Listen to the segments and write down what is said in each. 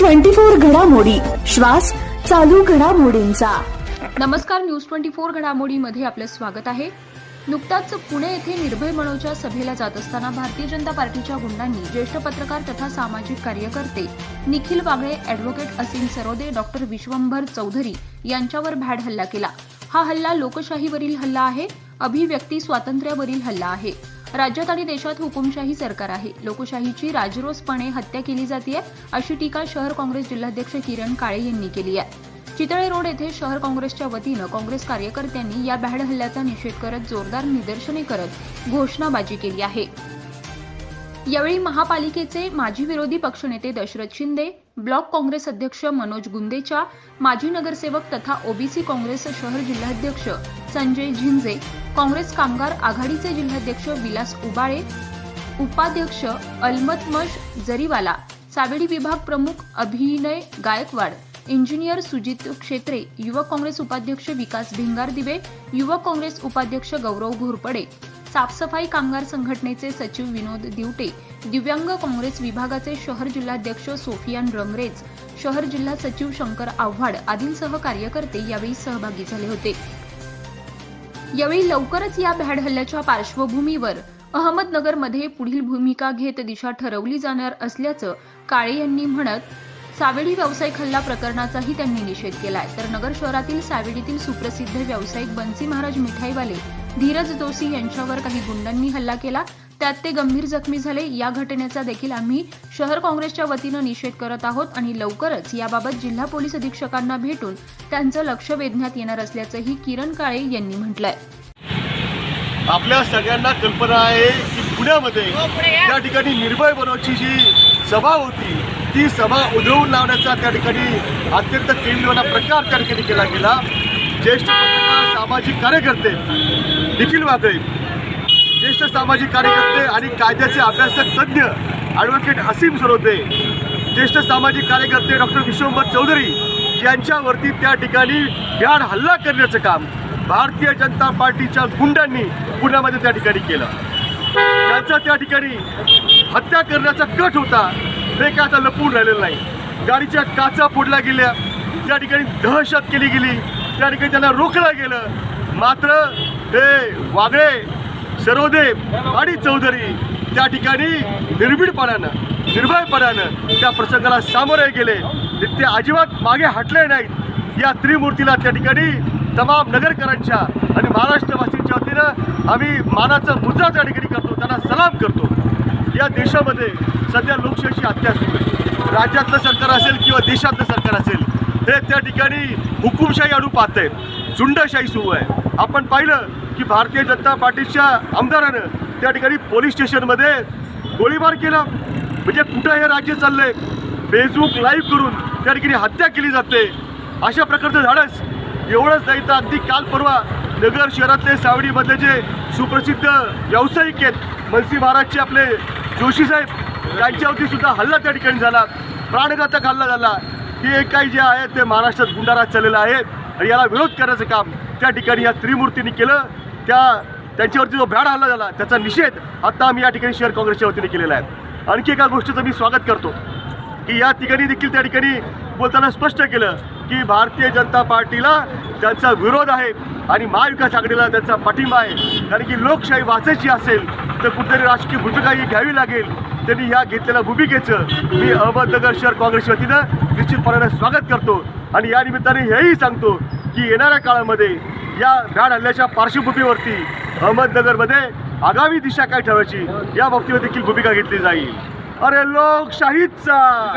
News 24 घडामोडी, श्वास चालू घडामोडींचा। नमस्कार, न्यूज 24 घडामोडीमध्ये आपले स्वागत आहे। नुकताच पुणे येथे निर्भय मनोच्या सभेला जात असताना भारतीय जनता पार्टीच्या गुंडांनी ज्येष्ठ पत्रकार तथा सामाजिक कार्यकर्ते निखिल वागळे, ॲडव्होकेट असीम सरोदे, डॉक्टर विश्वंभर चौधरी यांच्यावर भ्याड हल्ला केला। हा हल्ला लोकशाहीवरील हल्ला आहे, अभिव्यक्ती स्वातंत्र्यावरील हल्ला आहे। राज्यात आणि देशात हुकुमशाही सरकार आहे, लोकशाहीची राजरोसपणे हत्या केली जाते, अशी टीका शहर काँग्रेस जिल्हाध्यक्ष किरण काळे यांनी केली आहे। चितळे रोड येथे शहर काँग्रेसच्या वतीनं काँग्रेस कार्यकर्त्यांनी या भ्याड हल्ल्याचा निषेध करत जोरदार निदर्शने करत घोषणाबाजी केली आहे। यावेळी महापालिकेचे माजी विरोधी पक्षनेते दशरथ शिंदे, ब्लॉक काँग्रेस अध्यक्ष मनोज गुंदेचा, माजी नगरसेवक तथा ओबीसी काँग्रेस शहर जिल्हाध्यक्ष संजय झिंजे, काँग्रेस कामगार आघाडीचे जिल्हाध्यक्ष विलास उबाळे, उपाध्यक्ष अलमतमश जरीवाला, सावेडी विभाग प्रमुख अभिनय गायकवाड, इंजिनियर सुजित क्षेत्रे, युवक काँग्रेस उपाध्यक्ष विकास भिंगार दिवे, युवक काँग्रेस उपाध्यक्ष गौरव घोरपडे, साफसफाई कामगार संघटनेचे सचिव विनोद दिवटे, दिव्यांग काँग्रेस विभागाचे शहर जिल्हाध्यक्ष सोफियान रंगरेज, शहर जिल्हा सचिव शंकर आव्हाड आदींसह कार्यकर्ते यावेळी सहभागी झाले होते। यावेळी लवकरच या भ्याड हल्ल्याच्या पार्श्वभूमीवर अहमदनगरमध्ये पुढील भूमिका घेत दिशा ठरवली जाणार असल्याचं काळे यांनी म्हणत सावेडी व्यावसायिक हल्ला प्रकरणाचाही त्यांनी निषेध केलाय। तर नगर शहरातील सावेडीतील सुप्रसिद्ध व्यावसायिक बन्सी महाराज मिठाईवाले धीरज जोशी यांच्यावर काही गुंडांनी हल्ला केला, त्यात ते गंभीर जखमी झाले। या घटनेचा देखील आम्ही शहर काँग्रेसच्या वतीनं निषेध करत आहोत आणि लवकरच याबाबत जिल्हा पोलीस अधीक्षकांना भेटून त्यांचं लक्ष वेधण्यात येणार असल्याचंही किरण काळे यांनी म्हटलंय। आपल्या सगळ्यांना कल्पना आहे की पुण्यामध्ये त्या ठिकाणी निर्भय मनोची जी सभा होती, ती सभा उधळून लावण्याचा त्या ठिकाणी अत्यंत केंद्रवाना प्रकार त्या ठिकाणी केला गेला। ज्येष्ठ पत्रकार, सामाजिक कार्यकर्ते निखिल वागळे, ज्येष्ठ सामाजिक कार्यकर्ते आणि कायद्याचे अभ्यासक तज्ज्ञ ॲडव्होकेट असीम सरोदे, ज्येष्ठ सामाजिक कार्यकर्ते डॉक्टर विश्वंभर चौधरी यांच्यावरती त्या ठिकाणी भ्याड हल्ला करण्याचं काम भारतीय जनता पार्टीच्या गुंडांनी पुण्यामध्ये त्या ठिकाणी केलं। त्यांचा त्या ठिकाणी हत्या करण्याचा कट होता, हे काय आता लपवून राहिलेलं नाही। गाडीच्या काचा फोडल्या गेल्या, त्या ठिकाणी दहशत केली गेली, त्या ठिकाणी त्यांना रोखलं गेलं। मात्र हे वागळे, सरोदे आणि चौधरी त्या ठिकाणी निर्भयपणानं त्या प्रसंगाला सामोरे गेले, ते अजिबात मागे हटले नाहीत। या त्रिमूर्तीला त्या ठिकाणी तमाम नगरकरांच्या आणि महाराष्ट्रवासींच्या वतीनं आम्ही मानाचा मुद्रा त्या ठिकाणी करतो, त्यांना सलाम करतो। या देशामध्ये सध्या लोकशाहीची हत्या सुरू आहे। राज्यातलं सरकार असेल किंवा देशातलं सरकार असेल, हे त्या ठिकाणी हुकुमशाही आणू पाहतंय, झुंडशाही सुरू आहे। आपण पाहिलं की भारतीय जनता पार्टीच्या आमदारानं त्या ठिकाणी पोलीस स्टेशनमध्ये गोळीबार केला। म्हणजे कुठं हे राज्य चाललंय? फेसबुक लाईव्ह करून त्या ठिकाणी हत्या केली जाते। अशा प्रकारचं धाडस एवढंच नाही तर अगदी काल परवा नगर शहरातले सावडीमधले जे सुप्रसिद्ध व्यावसायिक आहेत, बन्सी महाराजचे आपले जोशी साहेब, त्यांच्यावरती सुद्धा हल्ला त्या ठिकाणी झाला, प्राणघातक हल्ला झाला। हे काही जे आहे ते महाराष्ट्रात गुंडाराज चाललेला आहे आणि याला विरोध करण्याचं काम त्या ठिकाणी या त्रिमूर्तींनी केलं। त्यांच्यावरती जो भ्याड हल्ला झाला त्याचा निषेध आता आम्ही या ठिकाणी शहर काँग्रेसच्या वतीने केलेला आहे। आणखी एका गोष्टीचं मी स्वागत करतो की या ठिकाणी देखील त्या ठिकाणी बोलताना स्पष्ट केलं की भारतीय जनता पार्टीला त्यांचा विरोध आहे आणि महाविकास आघाडीला त्यांचा पाठिंबा आहे। कारण की लोकशाही वाचायची असेल तर कुठेतरी राजकीय भूमिकाही घ्यावी लागेल। त्यांनी या घेतलेल्या भूमिकेचं मी अहमदनगर शहर काँग्रेसच्या वतीनं निश्चितपणाने स्वागत करतो आणि या निमित्ताने हेही सांगतो की येणाऱ्या काळामध्ये या भ्याड हल्ल्याच्या पार्श्वभूमीवरती अहमदनगरमध्ये आगामी दिशा काय ठेवायची या बाबतीवर देखील भूमिका घेतली जाईल। अरे लोकशाहीचा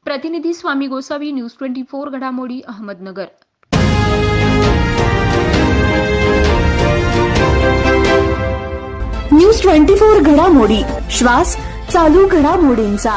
प्रतिनिधी स्वामी गोसावी, न्यूज 24 घडामोडी, अहमदनगर। न्यूज 24 घडामोडी, श्वास चालू घडामोडींचा।